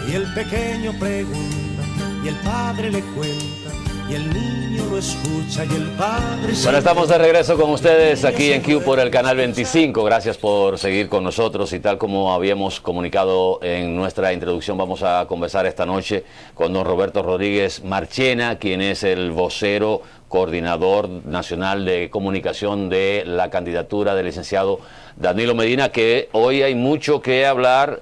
Y el pequeño pregunta, y el padre le cuenta, y el niño lo escucha, y el padre... Bueno, estamos de regreso con ustedes aquí en Q por el canal 25. Gracias por seguir con nosotros, y tal como habíamos comunicado en nuestra introducción, vamos a conversar esta noche con don Roberto Rodríguez Marchena, quien es el vocero coordinador nacional de comunicación de la candidatura del licenciado Danilo Medina, que hoy hay mucho que hablar.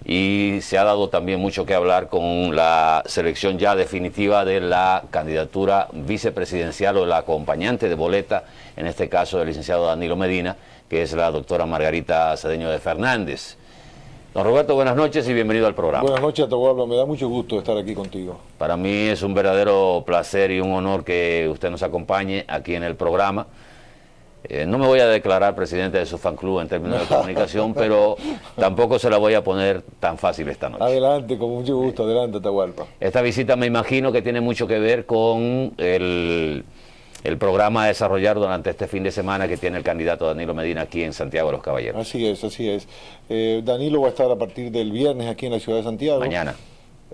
Y se ha dado también mucho que hablar con la selección ya definitiva de la candidatura vicepresidencial o la acompañante de boleta, en este caso del licenciado Danilo Medina, que es la doctora Margarita Cedeño de Fernández. Don Roberto, buenas noches y bienvenido al programa. Buenas noches, Atahualpa. Me da mucho gusto estar aquí contigo. Para mí es un verdadero placer y un honor que usted nos acompañe aquí en el programa. No me voy a declarar presidente de su fan club en términos de comunicación, pero tampoco se la voy a poner tan fácil esta noche. Adelante, con mucho gusto. Adelante, Atahualpa. Esta visita me imagino que tiene mucho que ver con el programa a desarrollar durante este fin de semana que tiene el candidato Danilo Medina aquí en Santiago de los Caballeros. Así es, así es. Danilo va a estar a partir del viernes aquí en la ciudad de Santiago. Mañana.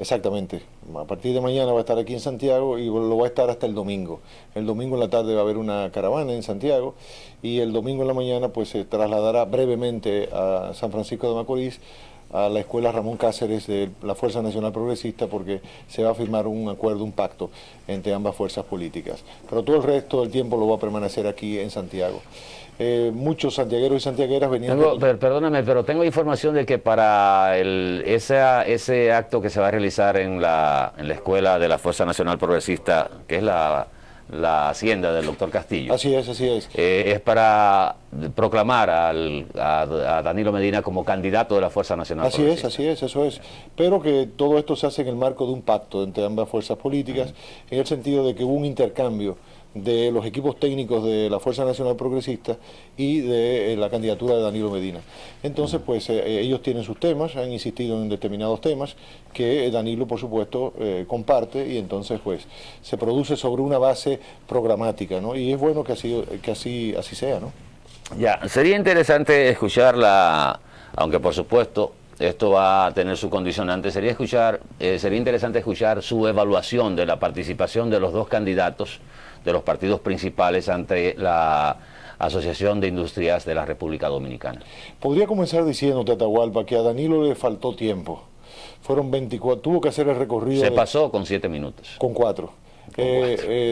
Exactamente. A partir de mañana va a estar aquí en Santiago y lo va a estar hasta el domingo. El domingo en la tarde va a haber una caravana en Santiago y el domingo en la mañana pues se trasladará brevemente a San Francisco de Macorís, a la escuela Ramón Cáceres de la Fuerza Nacional Progresista, porque se va a firmar un acuerdo, un pacto entre ambas fuerzas políticas. Pero todo el resto del tiempo lo va a permanecer aquí en Santiago. Muchos santiagueros y santiagueras venían... Perdóname, pero tengo información de que para ese acto que se va a realizar en la escuela de la Fuerza Nacional Progresista, que es la hacienda del doctor Castillo. Así es, así es. Es para proclamar a Danilo Medina como candidato de la Fuerza Nacional Progresista. Así es, eso es. Pero que todo esto se hace en el marco de un pacto entre ambas fuerzas políticas, en el sentido de que hubo un intercambio de los equipos técnicos de la Fuerza Nacional Progresista y de la candidatura de Danilo Medina. Entonces, pues ellos tienen sus temas, han insistido en determinados temas que Danilo, por supuesto, comparte, y entonces pues se produce sobre una base programática, ¿no? Y es bueno que así sea, ¿no? Ya, sería interesante escucharla, aunque por supuesto esto va a tener su condicionante, sería interesante escuchar su evaluación de la participación de los dos candidatos de los partidos principales ante la Asociación de Industrias de la República Dominicana. Podría comenzar diciéndote, Atahualpa, que a Danilo le faltó tiempo. Fueron 24, tuvo que hacer el recorrido... Se pasó con 7 minutos. Con 4.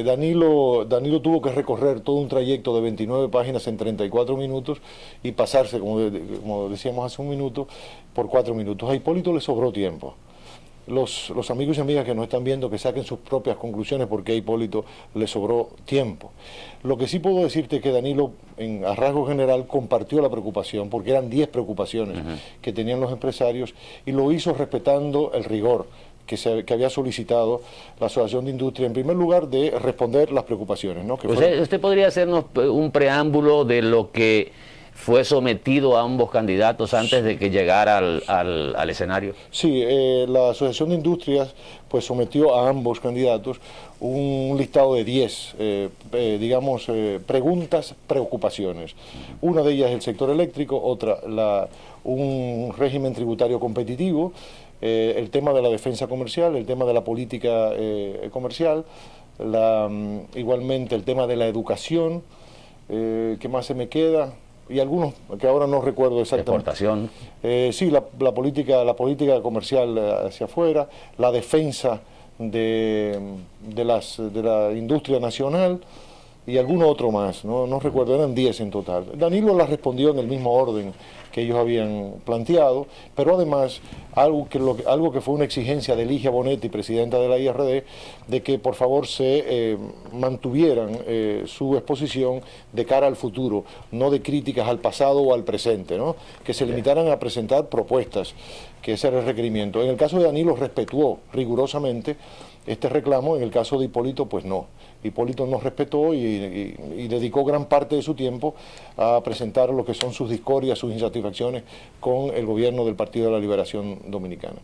Danilo tuvo que recorrer todo un trayecto de 29 páginas en 34 minutos y pasarse, como decíamos hace un minuto, por 4 minutos. A Hipólito le sobró tiempo. Los amigos y amigas que nos están viendo, que saquen sus propias conclusiones, porque a Hipólito le sobró tiempo. Lo que sí puedo decirte es que Danilo, a rasgo general, compartió la preocupación, porque eran 10 preocupaciones que tenían los empresarios, y lo hizo respetando el rigor que había solicitado la Asociación de Industria, en primer lugar, de responder las preocupaciones, ¿no? ¿Usted podría hacernos un preámbulo de lo que fue sometido a ambos candidatos antes de que llegara al escenario? Sí, la Asociación de Industrias pues sometió a ambos candidatos un listado de 10, preguntas, preocupaciones. Una de ellas el sector eléctrico, otra un régimen tributario competitivo, el tema de la defensa comercial, el tema de la política comercial, igualmente el tema de la educación, ¿qué más se me queda? Y algunos que ahora no recuerdo exactamente. Exportación. Sí, la política comercial hacia afuera, la defensa de la industria nacional y alguno otro más, no recuerdo, eran 10 en total. Danilo las respondió en el mismo orden que ellos habían planteado, pero además algo que fue una exigencia de Ligia Bonetti, presidenta de la IRD, de que por favor se mantuvieran su exposición de cara al futuro, no de críticas al pasado o al presente, ¿no? Que se limitaran a presentar propuestas, que ese era el requerimiento. En el caso de Danilo respetuó rigurosamente este reclamo, en el caso de Hipólito pues no. Hipólito nos respetó y dedicó gran parte de su tiempo a presentar lo que son sus discordias, sus insatisfacciones con el gobierno del Partido de la Liberación Dominicana.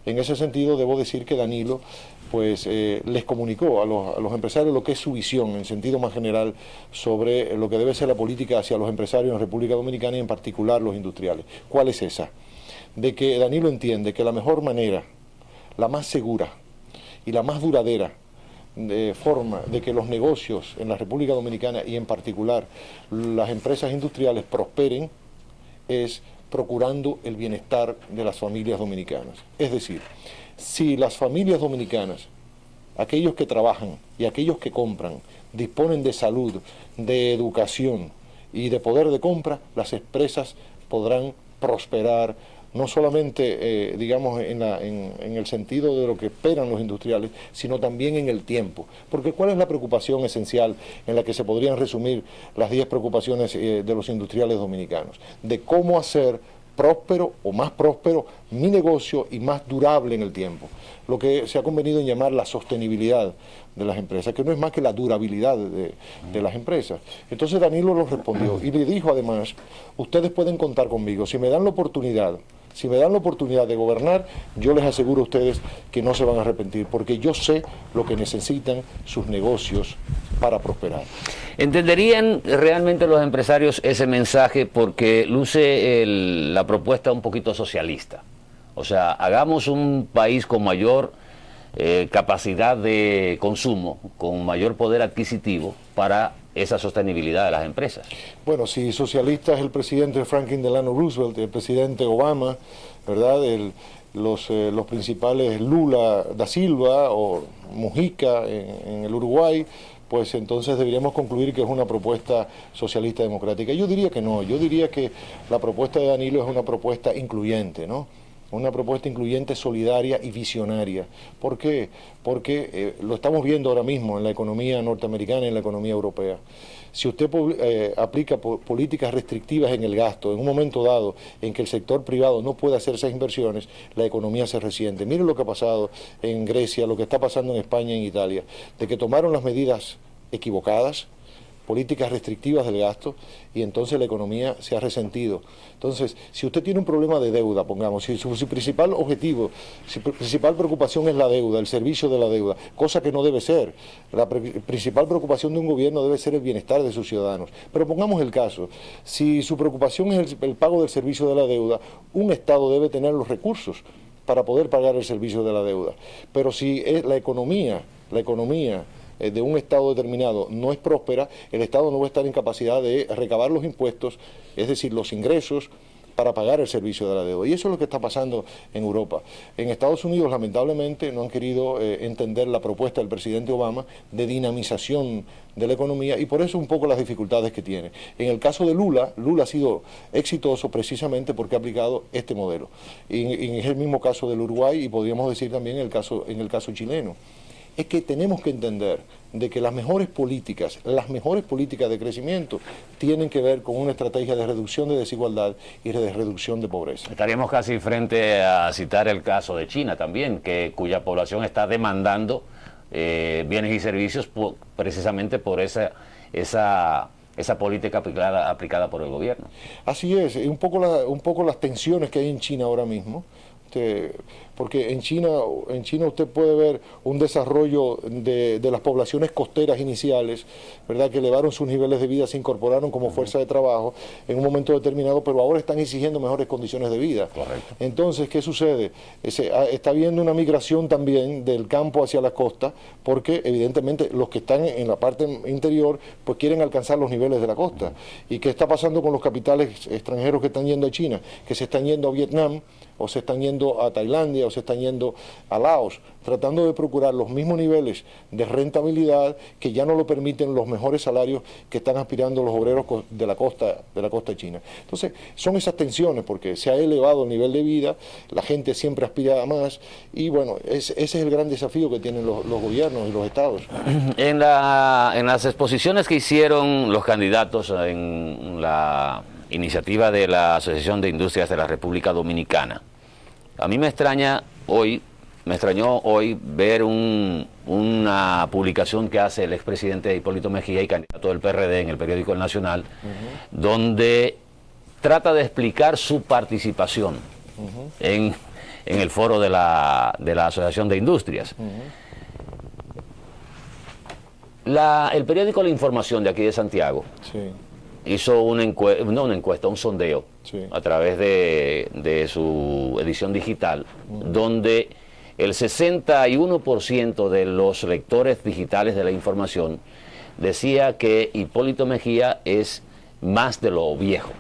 En ese sentido debo decir que Danilo pues les comunicó a los empresarios lo que es su visión en sentido más general sobre lo que debe ser la política hacia los empresarios en República Dominicana y en particular los industriales. ¿Cuál es esa? De que Danilo entiende que la mejor manera la más segura y la más duradera forma de que los negocios en la República Dominicana y en particular las empresas industriales prosperen es procurando el bienestar de las familias dominicanas. Es decir, si las familias dominicanas, aquellos que trabajan y aquellos que compran, disponen de salud, de educación y de poder de compra, las empresas podrán prosperar, no solamente, digamos, en el sentido de lo que esperan los industriales, sino también en el tiempo. Porque ¿cuál es la preocupación esencial en la que se podrían resumir las 10 preocupaciones de los industriales dominicanos? De cómo hacer próspero o más próspero mi negocio y más durable en el tiempo. Lo que se ha convenido en llamar la sostenibilidad de las empresas, que no es más que la durabilidad de las empresas. Entonces Danilo lo respondió y le dijo además, ustedes pueden contar conmigo, si me dan la oportunidad de gobernar, yo les aseguro a ustedes que no se van a arrepentir, porque yo sé lo que necesitan sus negocios para prosperar. ¿Entenderían realmente los empresarios ese mensaje? Porque luce la propuesta un poquito socialista. O sea, hagamos un país con mayor capacidad de consumo, con mayor poder adquisitivo para esa sostenibilidad de las empresas. Bueno, si socialista es el presidente Franklin Delano Roosevelt, el presidente Obama, ¿verdad? Los principales Lula da Silva o Mujica en el Uruguay, pues entonces deberíamos concluir que es una propuesta socialista democrática. Yo diría que no, yo diría que la propuesta de Danilo es una propuesta incluyente, ¿no? Una propuesta incluyente, solidaria y visionaria. ¿Por qué? Porque lo estamos viendo ahora mismo en la economía norteamericana y en la economía europea. Si usted aplica políticas restrictivas en el gasto, en un momento dado en que el sector privado no puede hacer esas inversiones, la economía se resiente. Miren lo que ha pasado en Grecia, lo que está pasando en España y en Italia, de que tomaron las medidas equivocadas, políticas restrictivas del gasto, y entonces la economía se ha resentido. Entonces, si usted tiene un problema de deuda, pongamos, si su principal objetivo, su principal preocupación es la deuda, el servicio de la deuda, cosa que no debe ser. La principal preocupación de un gobierno debe ser el bienestar de sus ciudadanos. Pero pongamos el caso, si su preocupación es el pago del servicio de la deuda, un Estado debe tener los recursos para poder pagar el servicio de la deuda. Pero si es la economía de un Estado determinado no es próspera, el Estado no va a estar en capacidad de recabar los impuestos, es decir, los ingresos, para pagar el servicio de la deuda. Y eso es lo que está pasando en Europa. En Estados Unidos, lamentablemente, no han querido entender la propuesta del presidente Obama de dinamización de la economía, y por eso un poco las dificultades que tiene. En el caso de Lula ha sido exitoso precisamente porque ha aplicado este modelo. Y es el mismo caso del Uruguay, y podríamos decir también en el caso chileno. Es que tenemos que entender de que las mejores políticas de crecimiento tienen que ver con una estrategia de reducción de desigualdad y de reducción de pobreza. Estaríamos casi frente a citar el caso de China también, cuya población está demandando bienes y servicios precisamente por esa política aplicada por el gobierno. Así es, un poco las tensiones que hay en China ahora mismo. Porque en China usted puede ver un desarrollo de las poblaciones costeras iniciales, ¿verdad?, que elevaron sus niveles de vida, se incorporaron como fuerza de trabajo en un momento determinado, pero ahora están exigiendo mejores condiciones de vida. Correcto. Entonces, ¿qué sucede? Está habiendo una migración también del campo hacia la costa, porque evidentemente los que están en la parte interior pues quieren alcanzar los niveles de la costa. ¿Y qué está pasando con los capitales extranjeros que están yendo a China? Que se están yendo a Vietnam, o se están yendo a Tailandia, o se están yendo a Laos, tratando de procurar los mismos niveles de rentabilidad que ya no lo permiten los mejores salarios que están aspirando los obreros de la costa china. Entonces, son esas tensiones, porque se ha elevado el nivel de vida, la gente siempre aspira a más, y bueno, ese es el gran desafío que tienen los gobiernos y los estados. En las exposiciones que hicieron los candidatos en la iniciativa de la Asociación de Industrias de la República Dominicana, a mí me extrañó hoy ver una publicación que hace el expresidente Hipólito Mejía y candidato del PRD en el periódico El Nacional, donde trata de explicar su participación en el foro de la Asociación de Industrias. El periódico La Información de aquí de Santiago hizo un sondeo a través de su edición digital, donde el 61% de los lectores digitales de la información decía que Hipólito Mejía es más de lo viejo,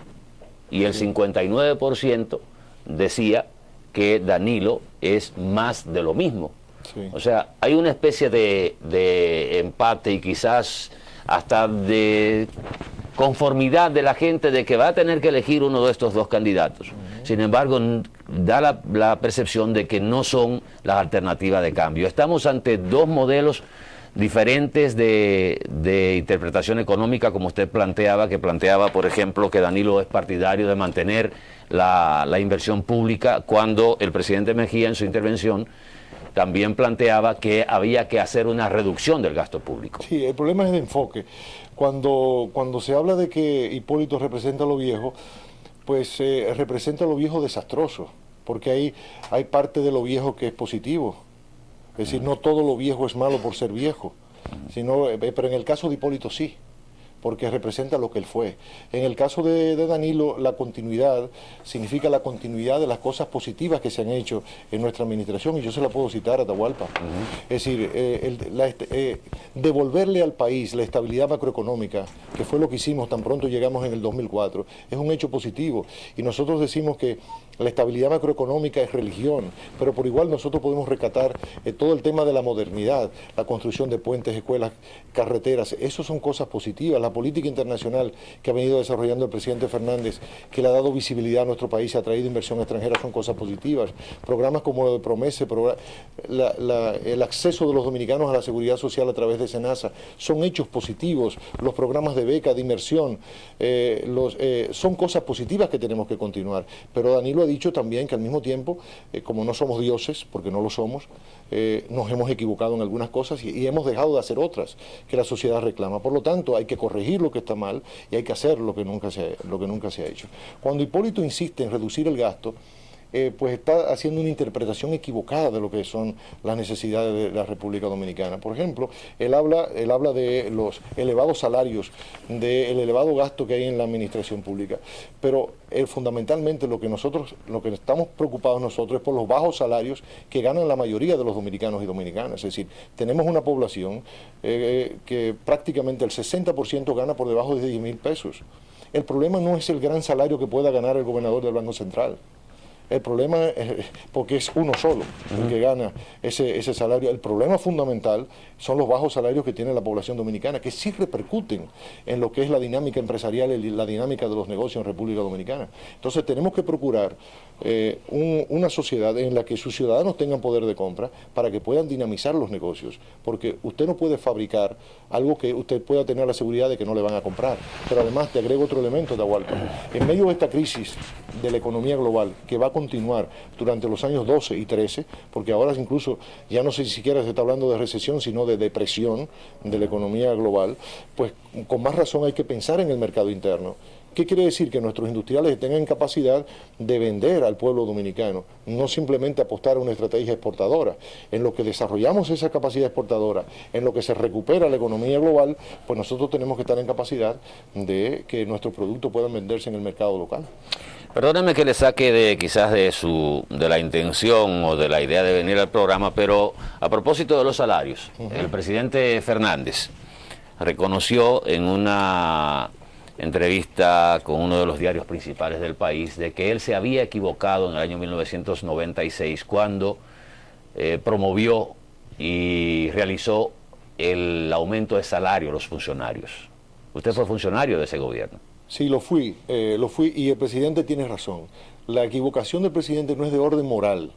y el 59% decía que Danilo es más de lo mismo. Sí. O sea, hay una especie de empate y quizás hasta de conformidad de la gente de que va a tener que elegir uno de estos dos candidatos. Sin embargo, da la percepción de que no son las alternativas de cambio. Estamos ante dos modelos diferentes de interpretación económica, como usted planteaba, por ejemplo, que Danilo es partidario de mantener la inversión pública, cuando el presidente Mejía en su intervención también planteaba que había que hacer una reducción del gasto público. Sí, el problema es de enfoque. Cuando se habla de que Hipólito representa lo viejo, pues representa lo viejo desastroso, porque hay parte de lo viejo que es positivo. Es decir, no todo lo viejo es malo por ser viejo, pero en el caso de Hipólito sí, porque representa lo que él fue. En el caso de Danilo, la continuidad significa la continuidad de las cosas positivas que se han hecho en nuestra administración, y yo se la puedo citar a Atahualpa. Es decir, devolverle al país la estabilidad macroeconómica, que fue lo que hicimos tan pronto llegamos en el 2004, es un hecho positivo, y nosotros decimos que la estabilidad macroeconómica es religión, pero por igual nosotros podemos rescatar todo el tema de la modernidad, la construcción de puentes, escuelas, carreteras. Eso son cosas positivas. La política internacional que ha venido desarrollando el presidente Fernández, que le ha dado visibilidad a nuestro país, ha traído inversión extranjera, son cosas positivas. Programas como lo de Promese, el acceso de los dominicanos a la seguridad social a través de SENASA, son hechos positivos. Los programas de beca, de inmersión, son cosas positivas que tenemos que continuar. Pero Danilo ha dicho también que al mismo tiempo, como no somos dioses, porque no lo somos, nos hemos equivocado en algunas cosas y hemos dejado de hacer otras que la sociedad reclama. Por lo tanto, hay que corregir lo que está mal y hay que hacer lo que nunca se ha hecho. Cuando Hipólito insiste en reducir el gasto, pues está haciendo una interpretación equivocada de lo que son las necesidades de la República Dominicana. Por ejemplo, él habla de los elevados salarios, del elevado gasto que hay en la administración pública, pero fundamentalmente lo que estamos preocupados nosotros es por los bajos salarios que ganan la mayoría de los dominicanos y dominicanas. Es decir, tenemos una población que prácticamente el 60% gana por debajo de 10.000 pesos. El problema no es el gran salario que pueda ganar el gobernador del Banco Central. El problema es porque es uno solo el que gana ese salario. El problema fundamental son los bajos salarios que tiene la población dominicana, que sí repercuten en lo que es la dinámica empresarial y la dinámica de los negocios en República Dominicana. Entonces tenemos que procurar una sociedad en la que sus ciudadanos tengan poder de compra para que puedan dinamizar los negocios, porque usted no puede fabricar algo que usted pueda tener la seguridad de que no le van a comprar. Pero además te agrego otro elemento, Atahualpa. En medio de esta crisis de la economía global, que va a continuar durante los años 12 y 13, porque ahora incluso ya no sé si siquiera se está hablando de recesión, sino de depresión de la economía global, pues con más razón hay que pensar en el mercado interno. ¿Qué quiere decir? Que nuestros industriales tengan capacidad de vender al pueblo dominicano, no simplemente apostar a una estrategia exportadora. En lo que desarrollamos esa capacidad exportadora, en lo que se recupera la economía global, pues nosotros tenemos que estar en capacidad de que nuestros productos puedan venderse en el mercado local. Perdóneme que le saque quizás de la intención o de la idea de venir al programa, pero a propósito de los salarios, el presidente Fernández reconoció en una entrevista con uno de los diarios principales del país de que él se había equivocado en el año 1996 cuando promovió y realizó el aumento de salario a los funcionarios. Usted fue funcionario de ese gobierno. Sí, lo fui y el presidente tiene razón. La equivocación del presidente no es de orden moral,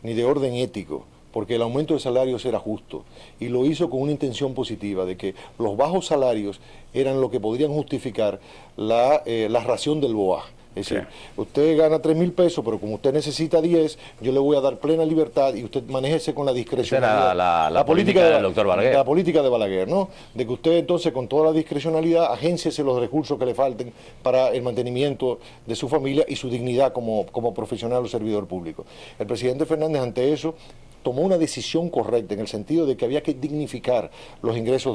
ni de orden ético, porque el aumento de salarios era justo y lo hizo con una intención positiva de que los bajos salarios eran lo que podrían justificar la ración del BOA. Es decir, usted gana 3.000 pesos, pero como usted necesita 10, yo le voy a dar plena libertad y usted manéjese con la discrecionalidad. Esa era la política del doctor Balaguer. La política de Balaguer, ¿no? De que usted entonces con toda la discrecionalidad agénciese los recursos que le falten para el mantenimiento de su familia y su dignidad como profesional o servidor público. El presidente Fernández ante eso tomó una decisión correcta en el sentido de que había que dignificar los ingresos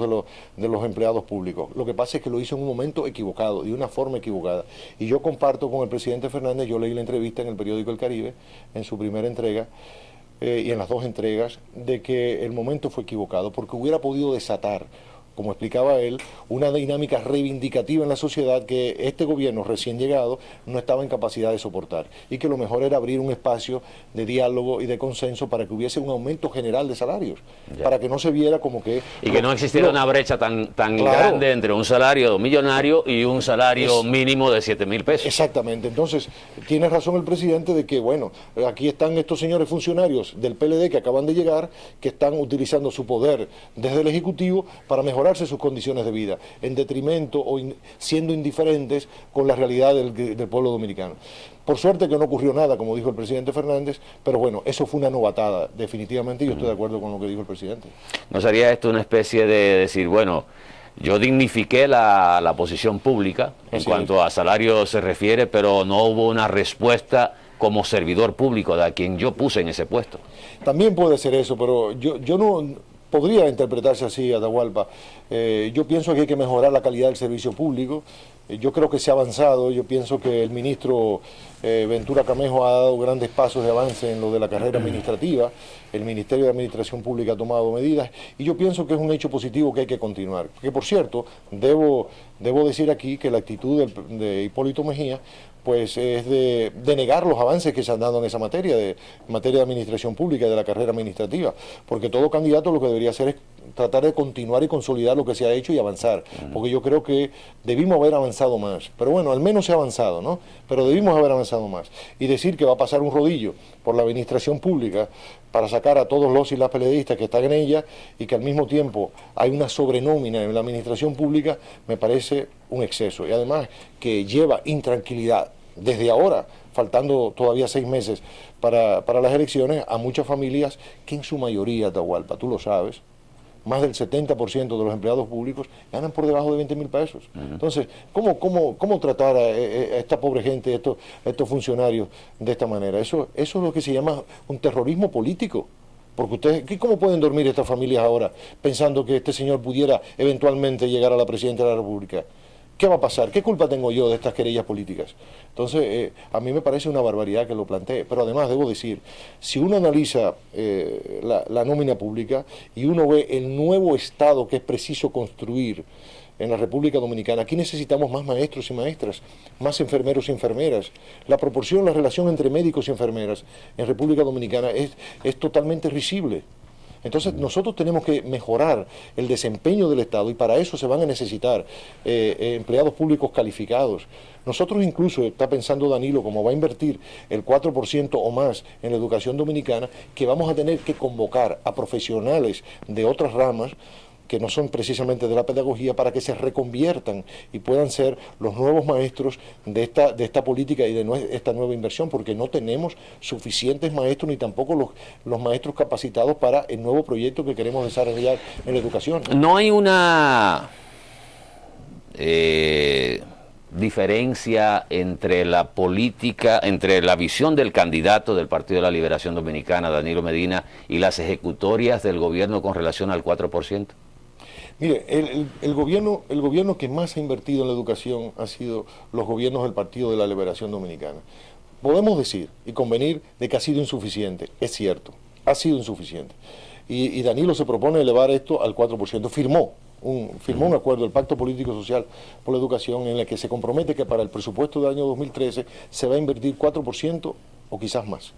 de los empleados públicos. Lo que pasa es que lo hizo en un momento equivocado, de una forma equivocada. Y yo comparto con el presidente Fernández, yo leí la entrevista en el periódico El Caribe, en su primera entrega, y en las dos entregas, de que el momento fue equivocado, porque hubiera podido desatar, como explicaba él, una dinámica reivindicativa en la sociedad que este gobierno recién llegado no estaba en capacidad de soportar, y que lo mejor era abrir un espacio de diálogo y de consenso para que hubiese un aumento general de salarios, para que no se viera como que... Y que no existiera una brecha tan claro, grande entre un salario millonario y un salario mínimo de 7.000 pesos. Exactamente. Entonces, tiene razón el presidente de que, bueno, aquí están estos señores funcionarios del PLD que acaban de llegar, que están utilizando su poder desde el Ejecutivo para mejorar sus condiciones de vida, en detrimento o siendo indiferentes con la realidad del pueblo dominicano. Por suerte que no ocurrió nada, como dijo el presidente Fernández, pero bueno, eso fue una novatada, definitivamente, y yo estoy de acuerdo con lo que dijo el presidente. ¿No sería esto una especie de decir, bueno, yo dignifiqué la posición pública en cuanto a salario se refiere, pero no hubo una respuesta como servidor público de quien yo puse en ese puesto? También puede ser eso, pero yo no... Podría interpretarse así, Atahualpa. Yo pienso que hay que mejorar la calidad del servicio público. Yo creo que se ha avanzado. Yo pienso que el ministro Ventura Camejo ha dado grandes pasos de avance en lo de la carrera administrativa. El Ministerio de Administración Pública ha tomado medidas y yo pienso que es un hecho positivo que hay que continuar. Que por cierto, debo decir aquí que la actitud de Hipólito Mejía pues es de negar los avances que se han dado en esa materia, de administración pública y de la carrera administrativa, porque todo candidato lo que debería hacer es tratar de continuar y consolidar lo que se ha hecho y avanzar, porque yo creo que debimos haber avanzado más, pero bueno, al menos se ha avanzado, ¿no? Pero debimos haber avanzado más, y decir que va a pasar un rodillo por la administración pública para sacar a todos los y las PLDistas que están en ella, y que al mismo tiempo hay una sobrenómina en la administración pública, me parece un exceso, y además que lleva intranquilidad desde ahora, faltando todavía 6 meses para las elecciones, a muchas familias que en su mayoría, Atahualpa, tú lo sabes, más del 70% de los empleados públicos ganan por debajo de 20.000 pesos. Entonces, ¿cómo tratar a esta pobre gente, a estos funcionarios de esta manera? Eso es lo que se llama un terrorismo político. Porque ustedes, ¿cómo pueden dormir estas familias ahora pensando que este señor pudiera eventualmente llegar a la presidencia de la República? ¿Qué va a pasar? ¿Qué culpa tengo yo de estas querellas políticas? Entonces, a mí me parece una barbaridad que lo plantee, pero además debo decir, si uno analiza la nómina pública y uno ve el nuevo Estado que es preciso construir en la República Dominicana, aquí necesitamos más maestros y maestras, más enfermeros y enfermeras. La proporción, la relación entre médicos y enfermeras en República Dominicana es totalmente risible. Entonces nosotros tenemos que mejorar el desempeño del Estado y para eso se van a necesitar empleados públicos calificados. Nosotros incluso, está pensando Danilo, como va a invertir el 4% o más en la educación dominicana, que vamos a tener que convocar a profesionales de otras ramas que no son precisamente de la pedagogía, para que se reconviertan y puedan ser los nuevos maestros de esta política y de esta nueva inversión, porque no tenemos suficientes maestros ni tampoco los maestros capacitados para el nuevo proyecto que queremos desarrollar en la educación. No hay una diferencia entre la política, entre la visión del candidato del Partido de la Liberación Dominicana, Danilo Medina, y las ejecutorias del gobierno con relación al 4%. Mire, el gobierno que más ha invertido en la educación ha sido los gobiernos del Partido de la Liberación Dominicana. Podemos decir y convenir de que ha sido insuficiente, es cierto, ha sido insuficiente. Y Danilo se propone elevar esto al 4%. Firmó un acuerdo, el Pacto Político Social por la Educación, en el que se compromete que para el presupuesto del año 2013 se va a invertir 4% o quizás más.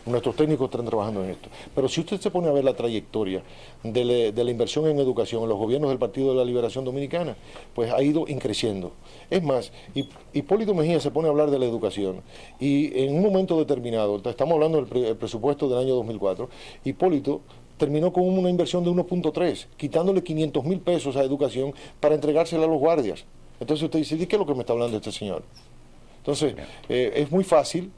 Nuestros técnicos están trabajando en esto. Pero si usted se pone a ver la trayectoria de la inversión en educación en los gobiernos del Partido de la Liberación Dominicana, pues ha ido increciendo. Es más, Hipólito Mejía se pone a hablar de la educación y en un momento determinado, estamos hablando del presupuesto del año 2004, Hipólito terminó con una inversión de 1.3, quitándole 500.000 pesos a educación para entregársela a los guardias. Entonces usted dice, ¿de qué es lo que me está hablando este señor? Entonces, es muy fácil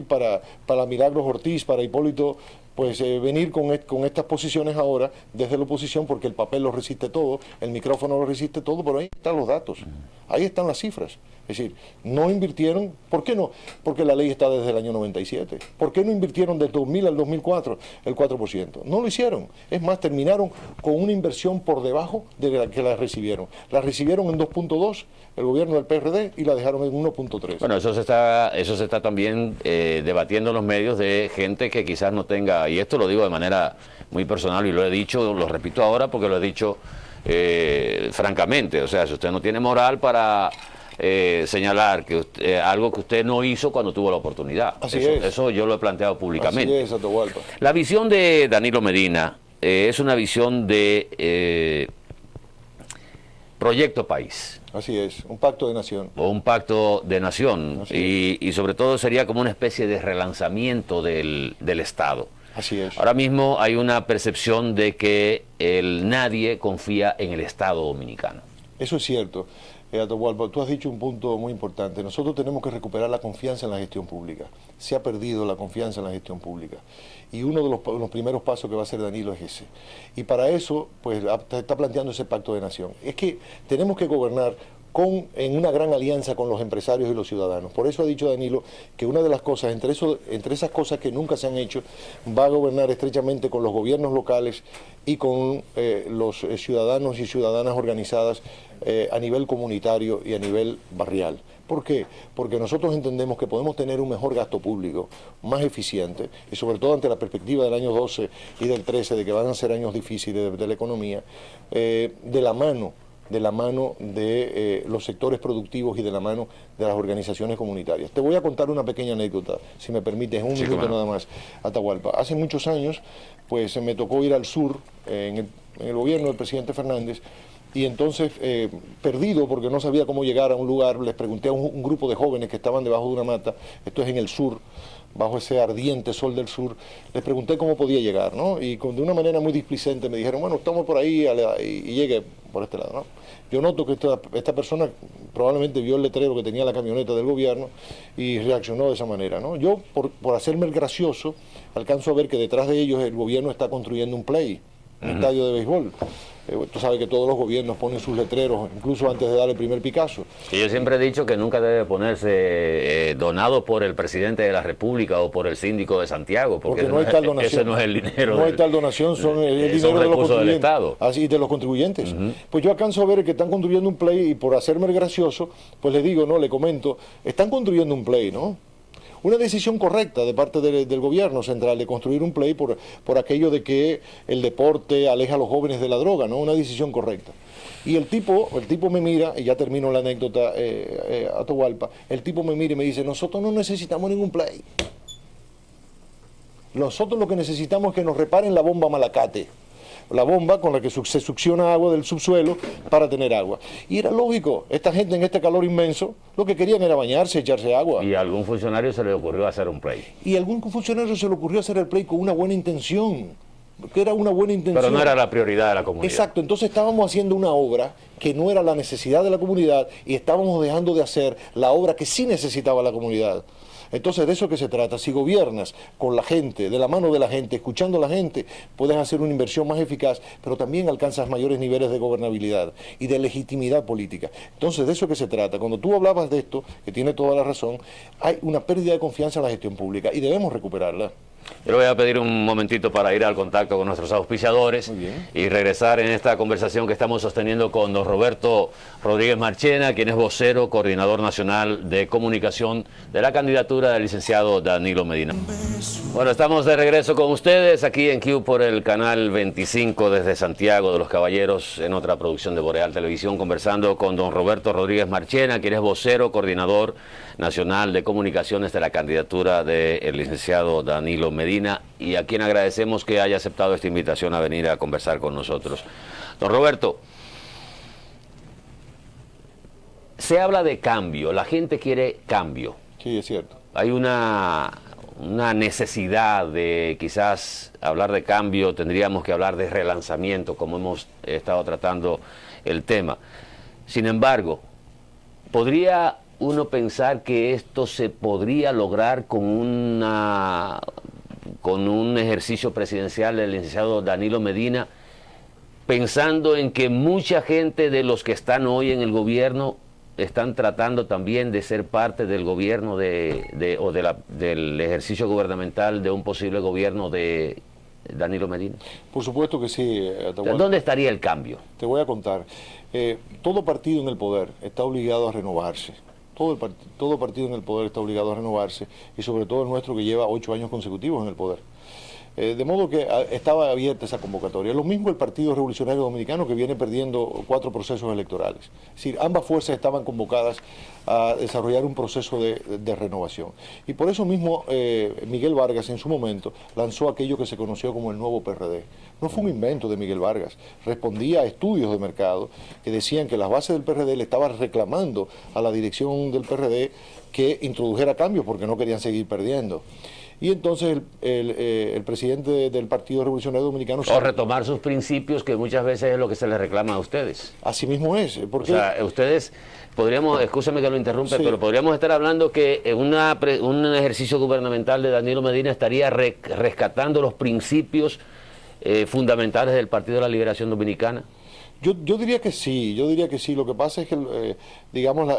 para Milagros Ortiz, para Hipólito, pues venir con estas posiciones ahora desde la oposición, porque el papel lo resiste todo, el micrófono lo resiste todo, pero ahí están los datos, ahí están las cifras. Es decir, no invirtieron. ¿Por qué no? Porque la ley está desde el año 97. ¿Por qué no invirtieron del 2000 al 2004 el 4%? No lo hicieron. Es más, terminaron con una inversión por debajo de la que la recibieron. La recibieron en 2.2 el gobierno del PRD y la dejaron en 1.3. Bueno, eso se está también debatiendo en los medios de gente que quizás no tenga, y esto lo digo de manera muy personal y lo he dicho, lo repito ahora porque lo he dicho francamente, o sea, si usted no tiene moral para señalar que algo que usted no hizo cuando tuvo la oportunidad. Eso yo lo he planteado públicamente. Así es, Atahualpa. La visión de Danilo Medina es una visión de proyecto país. Así es, un pacto de nación. O un pacto de nación. Y sobre todo sería como una especie de relanzamiento del Estado. Así es. Ahora mismo hay una percepción de que nadie confía en el Estado dominicano. Eso es cierto. Atahualpa, tú has dicho un punto muy importante. Nosotros tenemos que recuperar la confianza en la gestión pública. Se ha perdido la confianza en la gestión pública. Y uno de los primeros pasos que va a hacer Danilo es ese. Y para eso, pues, está planteando ese pacto de nación. Es que tenemos que gobernar en una gran alianza con los empresarios y los ciudadanos. Por eso ha dicho Danilo que una de las cosas, entre esas cosas que nunca se han hecho, va a gobernar estrechamente con los gobiernos locales y con los ciudadanos y ciudadanas organizadas a nivel comunitario y a nivel barrial. ¿Por qué? Porque nosotros entendemos que podemos tener un mejor gasto público, más eficiente, y sobre todo ante la perspectiva del año 12 y del 13, de que van a ser años difíciles de la economía, de la mano de los sectores productivos y de la mano de las organizaciones comunitarias. Te voy a contar una pequeña anécdota, si me permites, un minuto nada más, Atahualpa. Hace muchos años, pues me tocó ir al sur, en el gobierno del presidente Fernández, y entonces, perdido porque no sabía cómo llegar a un lugar, les pregunté a un grupo de jóvenes que estaban debajo de una mata, esto es en el sur, bajo ese ardiente sol del sur, les pregunté cómo podía llegar, ¿no? Y de una manera muy displicente me dijeron, bueno, estamos por ahí y llegue por este lado, ¿no? Yo noto que esta persona probablemente vio el letrero que tenía la camioneta del gobierno y reaccionó de esa manera, ¿no? Yo, por hacerme el gracioso, alcanzo a ver que detrás de ellos el gobierno está construyendo un estadio de béisbol. Tú sabes que todos los gobiernos ponen sus letreros, incluso antes de dar el primer Picasso. Y yo siempre he dicho que nunca debe ponerse donado por el presidente de la República o por el síndico de Santiago, porque no hay tal donación. Ese no es el dinero. No hay tal donación, son el dinero de los contribuyentes. Del Estado. Así, de los contribuyentes. Pues yo alcanzo a ver que están construyendo un play y por hacerme el gracioso, pues le digo, no, le comento, están construyendo un play, ¿no? Una decisión correcta de parte del gobierno central de construir un play por aquello de que el deporte aleja a los jóvenes de la droga, ¿no? Una decisión correcta. Y el tipo me mira, y ya termino la anécdota, Atahualpa, el tipo me mira y me dice, nosotros no necesitamos ningún play. Nosotros lo que necesitamos es que nos reparen la bomba Malacate. La bomba con la que se succiona agua del subsuelo para tener agua. Y era lógico, esta gente en este calor inmenso, lo que querían era bañarse, echarse agua. Y a algún funcionario se le ocurrió hacer un play. Y a algún funcionario se le ocurrió hacer el play con una buena intención, que era una buena intención. Pero no era la prioridad de la comunidad. Exacto, entonces estábamos haciendo una obra que no era la necesidad de la comunidad y estábamos dejando de hacer la obra que sí necesitaba la comunidad. Entonces de eso que se trata, si gobiernas con la gente, de la mano de la gente, escuchando a la gente, puedes hacer una inversión más eficaz, pero también alcanzas mayores niveles de gobernabilidad y de legitimidad política. Entonces de eso que se trata. Cuando tú hablabas de esto, que tiene toda la razón, hay una pérdida de confianza en la gestión pública y debemos recuperarla. Yo le voy a pedir un momentito para ir al contacto con nuestros auspiciadores y regresar en esta conversación que estamos sosteniendo con don Roberto Rodríguez Marchena, quien es vocero, coordinador nacional de comunicación de la candidatura del licenciado Danilo Medina. Bueno, estamos de regreso con ustedes aquí en Q por el canal 25 desde Santiago de los Caballeros en otra producción de Boreal Televisión, conversando con don Roberto Rodríguez Marchena, quien es vocero, coordinador nacional de comunicaciones de la candidatura del licenciado Danilo Medina, y a quien agradecemos que haya aceptado esta invitación a venir a conversar con nosotros. Don Roberto, se habla de cambio, la gente quiere cambio. Sí, es cierto. Hay una necesidad de quizás hablar de cambio, tendríamos que hablar de relanzamiento, como hemos estado tratando el tema. Sin embargo, ¿podría uno pensar que esto se podría lograr con un ejercicio presidencial del licenciado Danilo Medina, pensando en que mucha gente de los que están hoy en el gobierno están tratando también de ser parte del gobierno del ejercicio gubernamental de un posible gobierno de Danilo Medina? Por supuesto que sí, Atahualpa. ¿Dónde estaría el cambio? Te voy a contar. Todo partido en el poder está obligado a renovarse. Todo partido en el poder está obligado a renovarse, y sobre todo el nuestro, que lleva 8 años consecutivos en el poder. De modo que estaba abierta esa convocatoria. Lo mismo el Partido Revolucionario Dominicano, que viene perdiendo 4 procesos electorales. Es decir, ambas fuerzas estaban convocadas a desarrollar un proceso de renovación. Y por eso mismo Miguel Vargas en su momento lanzó aquello que se conoció como el nuevo PRD. No fue un invento de Miguel Vargas, respondía a estudios de mercado que decían que las bases del PRD le estaban reclamando a la dirección del PRD que introdujera cambios porque no querían seguir perdiendo. Y entonces el presidente del Partido Revolucionario Dominicano... O retomar sus principios, que muchas veces es lo que se les reclama a ustedes. Así mismo es. Porque... O sea, ustedes, podríamos, escúchame que lo interrumpe, sí, pero podríamos estar hablando que un ejercicio gubernamental de Danilo Medina estaría rescatando los principios fundamentales del Partido de la Liberación Dominicana. Yo diría que sí, Lo que pasa es que, digamos,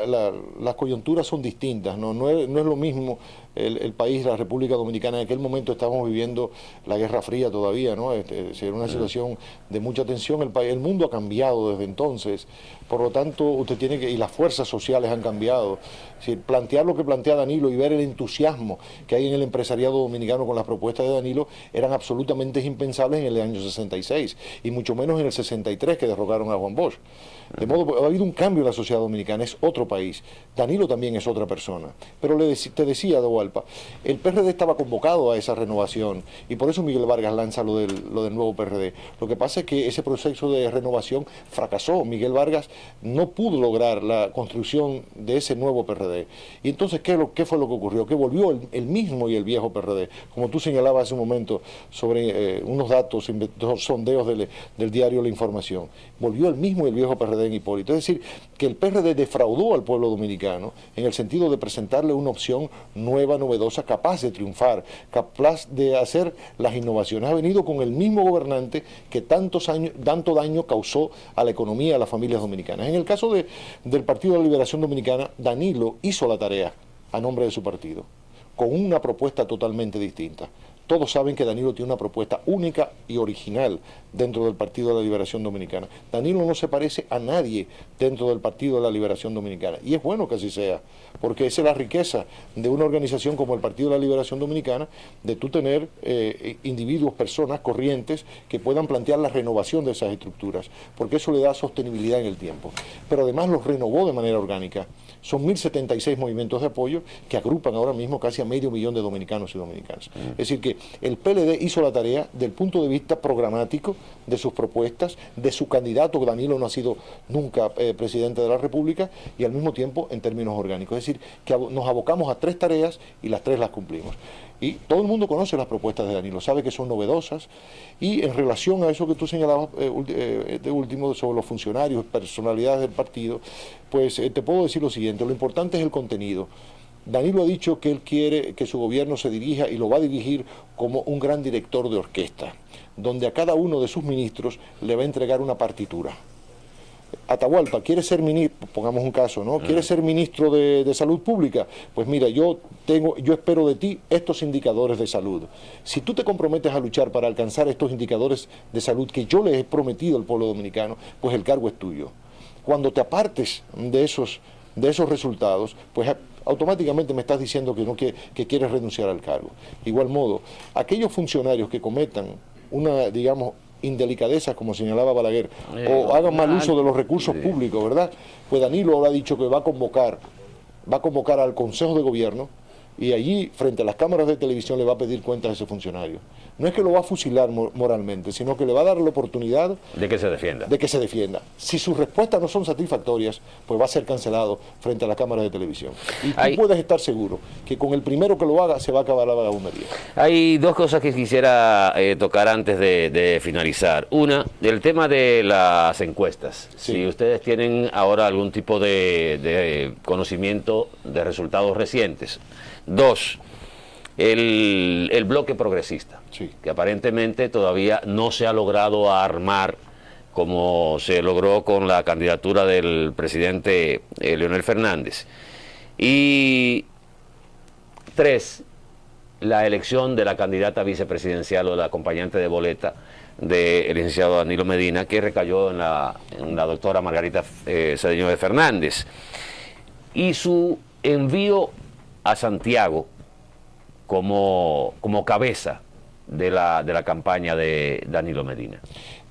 las coyunturas son distintas, no es lo mismo el país, la República Dominicana. En aquel momento estábamos viviendo la Guerra Fría todavía, ¿no? Era una situación de mucha tensión. El mundo ha cambiado desde entonces, por lo tanto, usted tiene que, y las fuerzas sociales han cambiado. Es decir, plantear lo que plantea Danilo y ver el entusiasmo que hay en el empresariado dominicano con las propuestas de Danilo eran absolutamente impensables en el año 66, y mucho menos en el 63, que derrocaron a Juan Bosch. De modo, ha habido un cambio en la sociedad dominicana, es otro país. Danilo también es otra persona. Pero te decía, Atahualpa, el PRD estaba convocado a esa renovación, y por eso Miguel Vargas lanza lo del nuevo PRD. Lo que pasa es que ese proceso de renovación fracasó. Miguel Vargas no pudo lograr la construcción de ese nuevo PRD. Y entonces, ¿qué fue lo que ocurrió? Que volvió el mismo y el viejo PRD. Como tú señalabas hace un momento sobre unos datos, sondeos del diario La Información. Volvió el mismo y el viejo PRD en Hipólito. Es decir, que el PRD defraudó al pueblo dominicano en el sentido de presentarle una opción nueva, novedosa, capaz de triunfar, capaz de hacer las innovaciones. Ha venido con el mismo gobernante que tanto daño causó a la economía, a las familias dominicanas. En el caso del Partido de la Liberación Dominicana, Danilo hizo la tarea a nombre de su partido, con una propuesta totalmente distinta. Todos saben que Danilo tiene una propuesta única y original dentro del Partido de la Liberación Dominicana. Danilo no se parece a nadie dentro del Partido de la Liberación Dominicana. Y es bueno que así sea, porque esa es la riqueza de una organización como el Partido de la Liberación Dominicana, de tú tener individuos, personas corrientes que puedan plantear la renovación de esas estructuras, porque eso le da sostenibilidad en el tiempo. Pero además los renovó de manera orgánica. Son 1.076 movimientos de apoyo que agrupan ahora mismo casi a 500.000 de dominicanos y dominicanas. Es decir, que el PLD hizo la tarea del punto de vista programático de sus propuestas, de su candidato. Danilo no ha sido nunca presidente de la República, y al mismo tiempo en términos orgánicos. Es decir, que nos abocamos a 3 tareas y las 3 las cumplimos. Y todo el mundo conoce las propuestas de Danilo, sabe que son novedosas, y en relación a eso que tú señalabas de último sobre los funcionarios, personalidades del partido, pues te puedo decir lo siguiente: lo importante es el contenido. Danilo ha dicho que él quiere que su gobierno se dirija, y lo va a dirigir como un gran director de orquesta, donde a cada uno de sus ministros le va a entregar una partitura. Atahualpa, ¿quiere ser ministro? Pongamos un caso, ¿no? ¿Quiere ser ministro de Salud Pública? Pues mira, yo espero de ti estos indicadores de salud. Si tú te comprometes a luchar para alcanzar estos indicadores de salud que yo les he prometido al pueblo dominicano, pues el cargo es tuyo. Cuando te apartes de esos resultados, pues automáticamente me estás diciendo que quieres renunciar al cargo. De igual modo, aquellos funcionarios que cometan una, digamos, indelicadezas, como señalaba Balaguer, o hagan mal uso de los recursos públicos, ¿verdad? Pues Danilo ahora ha dicho que va a convocar al Consejo de Gobierno, y allí, frente a las cámaras de televisión, le va a pedir cuentas a ese funcionario. No es que lo va a fusilar moralmente, sino que le va a dar la oportunidad de que se defienda. Si sus respuestas no son satisfactorias, pues va a ser cancelado frente a las cámaras de televisión. Y tú puedes estar seguro que con el primero que lo haga se va a acabar la vagabundería. Hay 2 cosas que quisiera tocar antes de finalizar. Una, el tema de las encuestas. Sí. Si ustedes tienen ahora algún tipo de conocimiento de resultados recientes. 2, el bloque progresista, sí, que aparentemente todavía no se ha logrado armar como se logró con la candidatura del presidente Leonel Fernández. Y 3, la elección de la candidata vicepresidencial o la acompañante de boleta del licenciado Danilo Medina, que recayó en la doctora Margarita Cedeño de Fernández, y su envío a Santiago como cabeza de la campaña de Danilo Medina.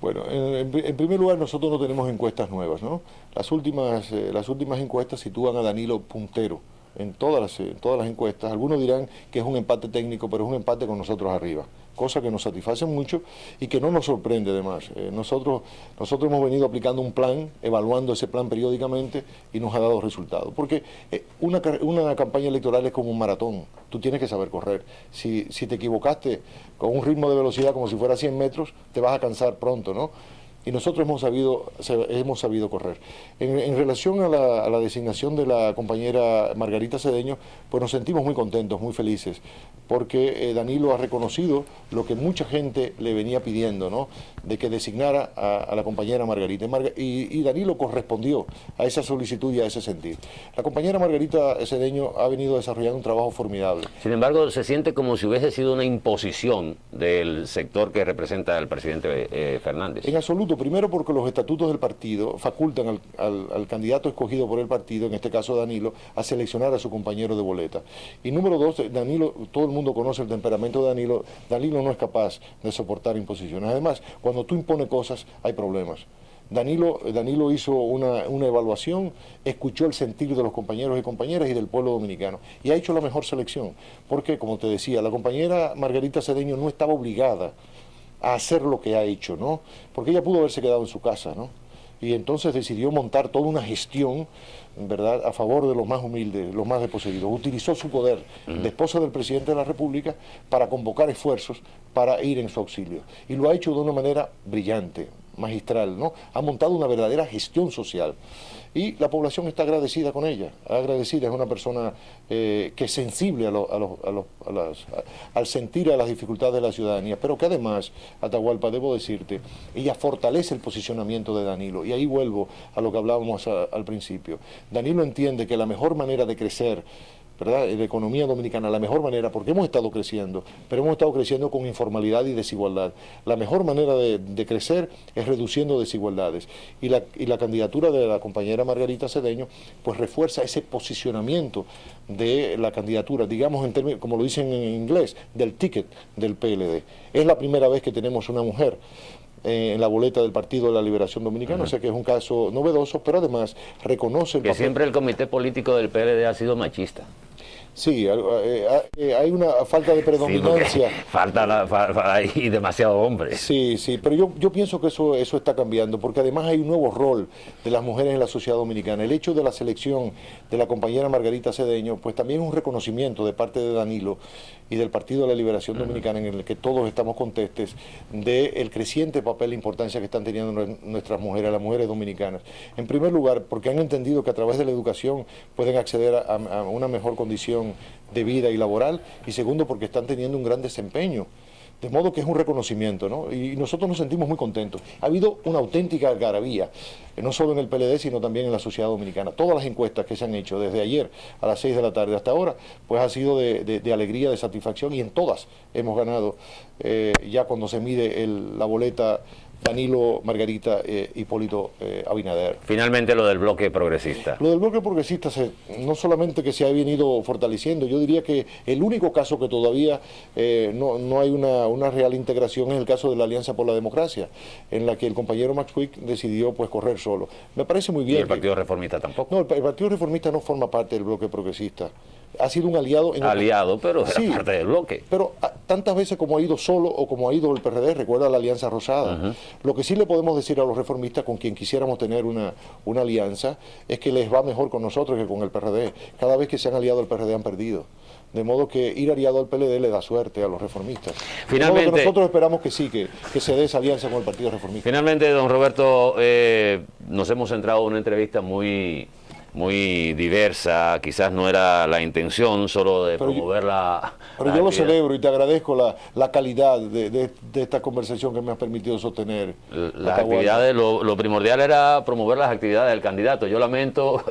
Bueno, en primer lugar, nosotros no tenemos encuestas nuevas, ¿no? Las últimas encuestas sitúan a Danilo puntero en todas las encuestas. Algunos dirán que es un empate técnico, pero es un empate con nosotros arriba, cosa que nos satisface mucho y que no nos sorprende además. Nosotros hemos venido aplicando un plan, evaluando ese plan periódicamente y nos ha dado resultados. Porque una campaña electoral es como un maratón, tú tienes que saber correr. Si te equivocaste con un ritmo de velocidad como si fuera 100 metros, te vas a cansar pronto, ¿no? Y nosotros hemos sabido correr. En relación a la designación de la compañera Margarita Cedeño, pues nos sentimos muy contentos, muy felices, porque Danilo ha reconocido lo que mucha gente le venía pidiendo, ¿no? De que designara a la compañera Margarita. Y Danilo correspondió a esa solicitud y a ese sentir. La compañera Margarita Cedeño ha venido desarrollando un trabajo formidable. Sin embargo, se siente como si hubiese sido una imposición del sector que representa al presidente Fernández. En absoluto. Primero porque los estatutos del partido facultan al candidato escogido por el partido, en este caso Danilo, a seleccionar a su compañero de boleta. Y número 2, Danilo, todo el mundo conoce el temperamento de Danilo. Danilo no es capaz de soportar imposiciones. Además, cuando tú impones cosas, hay problemas. Danilo hizo una evaluación, escuchó el sentir de los compañeros y compañeras y del pueblo dominicano y ha hecho la mejor selección. Porque, como te decía, la compañera Margarita Cedeño no estaba obligada a hacer lo que ha hecho, ¿no? Porque ella pudo haberse quedado en su casa, ¿no? Y entonces decidió montar toda una gestión, ¿verdad?, a favor de los más humildes, los más desposeídos. Utilizó su poder de esposa del presidente de la República para convocar esfuerzos para ir en su auxilio. Y lo ha hecho de una manera brillante, magistral, ¿no? Ha montado una verdadera gestión social. Y la población está agradecida con ella, agradecida, es una persona que es sensible al sentir a las dificultades de la ciudadanía, pero que además, Atahualpa, debo decirte, ella fortalece el posicionamiento de Danilo, y ahí vuelvo a lo que hablábamos al principio. Danilo entiende que la mejor manera de crecer, ¿verdad?, en la economía dominicana, la mejor manera, porque hemos estado creciendo, pero hemos estado creciendo con informalidad y desigualdad. La mejor manera de crecer es reduciendo desigualdades. Y la candidatura de la compañera Margarita Cedeño, pues refuerza ese posicionamiento de la candidatura, digamos, en términos, como lo dicen en inglés, del ticket del PLD. Es la primera vez que tenemos una mujer en la boleta del Partido de la Liberación Dominicana, o sea que es un caso novedoso, pero además reconoce el que papel. Siempre el comité político del PLD ha sido machista. Sí, hay una falta de predominancia. Sí, falta ahí demasiado hombre. Sí, pero yo pienso que eso está cambiando, porque además hay un nuevo rol de las mujeres en la sociedad dominicana. El hecho de la selección de la compañera Margarita Cedeño, pues también es un reconocimiento de parte de Danilo y del Partido de la Liberación Dominicana, en el que todos estamos contestes, del creciente papel e importancia que están teniendo nuestras mujeres, las mujeres dominicanas. En primer lugar, porque han entendido que a través de la educación pueden acceder a una mejor condición de vida y laboral, y segundo, porque están teniendo un gran desempeño. De modo que es un reconocimiento, ¿no? Y nosotros nos sentimos muy contentos. Ha habido una auténtica algarabía, no solo en el PLD, sino también en la sociedad dominicana. Todas las encuestas que se han hecho desde ayer a las 6 de la tarde hasta ahora, pues ha sido de alegría, de satisfacción, y en todas hemos ganado, ya cuando se mide la boleta Danilo, Margarita, Hipólito, Abinader. Finalmente lo del bloque progresista. Lo del bloque progresista no solamente que se ha venido fortaleciendo, yo diría que el único caso que todavía no hay una real integración es el caso de la Alianza por la Democracia, en la que el compañero Max Quick decidió pues correr solo. Me parece muy bien. ¿Y el Partido Reformista tampoco? No, el Partido Reformista no forma parte del bloque progresista. Ha sido un aliado. Aliado, pero era parte del bloque. Pero tantas veces como ha ido solo o como ha ido el PRD, recuerda la Alianza Rosada. Lo que sí le podemos decir a los reformistas con quien quisiéramos tener una alianza es que les va mejor con nosotros que con el PRD. Cada vez que se han aliado al PRD han perdido. De modo que ir aliado al PLD le da suerte a los reformistas. Finalmente, de modo que nosotros esperamos que sí, que se dé esa alianza con el Partido Reformista. Finalmente, don Roberto, nos hemos centrado en una entrevista muy muy diversa, quizás no era la intención solo de promover la... Pero yo lo celebro y te agradezco la calidad de esta conversación que me has permitido sostener. Las actividades, lo primordial era promover las actividades del candidato. Yo lamento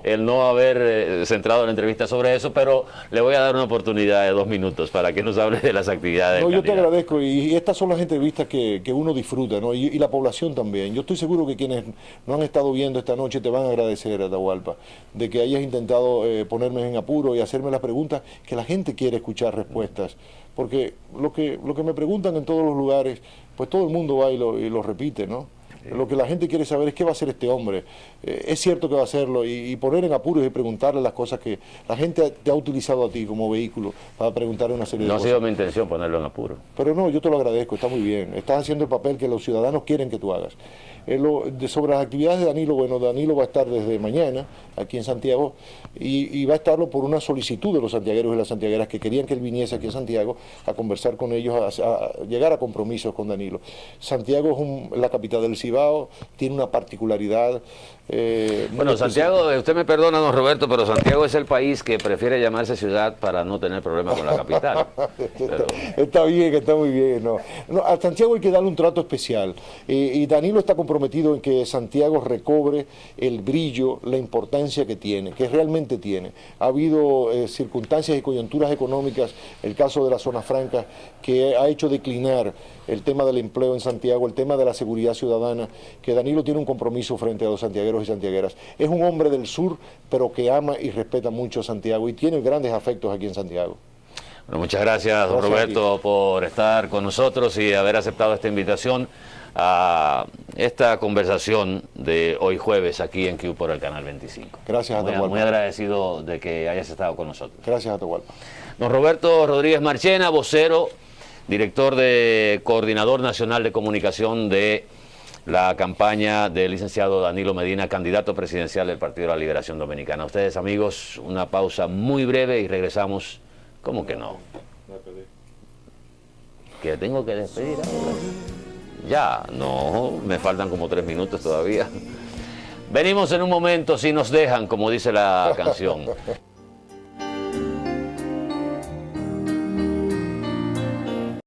el no haber centrado la entrevista sobre eso, pero le voy a dar una oportunidad de 2 minutos para que nos hable de las actividades del candidato. Yo te agradezco y estas son las entrevistas que uno disfruta, ¿no? Y la población también. Yo estoy seguro que quienes no han estado viendo esta noche te van a agradecer, Atahualpa, de que hayas intentado ponerme en apuro y hacerme las preguntas que la gente quiere escuchar respuestas, porque lo que me preguntan en todos los lugares, pues todo el mundo va y lo repite, ¿no? Sí. Lo que la gente quiere saber es qué va a hacer este hombre. Es cierto que va a hacerlo y poner en apuros y preguntarle las cosas que la gente te ha utilizado a ti como vehículo para preguntar una serie de cosas. No ha sido mi intención ponerlo en apuro. Pero no, yo te lo agradezco, está muy bien. Estás haciendo el papel que los ciudadanos quieren que tú hagas. Sobre las actividades de Danilo, bueno, Danilo va a estar desde mañana aquí en Santiago y va a estarlo por una solicitud de los santiagueros y las santiagueras que querían que él viniese aquí a Santiago a conversar con ellos, a llegar a compromisos con Danilo. Santiago es la capital del Cibao, tiene una particularidad. Bueno, Santiago, usted me perdona, don Roberto, pero Santiago es el país que prefiere llamarse ciudad para no tener problemas con la capital. Pero... Está bien, está muy bien. No, a Santiago hay que darle un trato especial y Danilo está comprometido en que Santiago recobre el brillo, la importancia que tiene, que realmente tiene. Ha habido circunstancias y coyunturas económicas, el caso de la zona franca, que ha hecho declinar el tema del empleo en Santiago, el tema de la seguridad ciudadana, que Danilo tiene un compromiso frente a los santiagueros y santiagueras. Es un hombre del sur, pero que ama y respeta mucho a Santiago y tiene grandes afectos aquí en Santiago. Bueno, muchas gracias, don Roberto, por estar con nosotros y haber aceptado esta invitación a esta conversación de hoy jueves aquí en Q por el Canal 25. Gracias, Atahualpa. Muy agradecido de que hayas estado con nosotros. Gracias, Atahualpa. Don Roberto Rodríguez Marchena, vocero, director de Coordinador Nacional de Comunicación de la campaña del licenciado Danilo Medina, candidato presidencial del Partido de la Liberación Dominicana. A ustedes, amigos, una pausa muy breve y regresamos. ¿Cómo que no? ¿Que tengo que despedir ahora? Ya, no, me faltan como 3 minutos todavía. Venimos en un momento, si nos dejan, como dice la canción.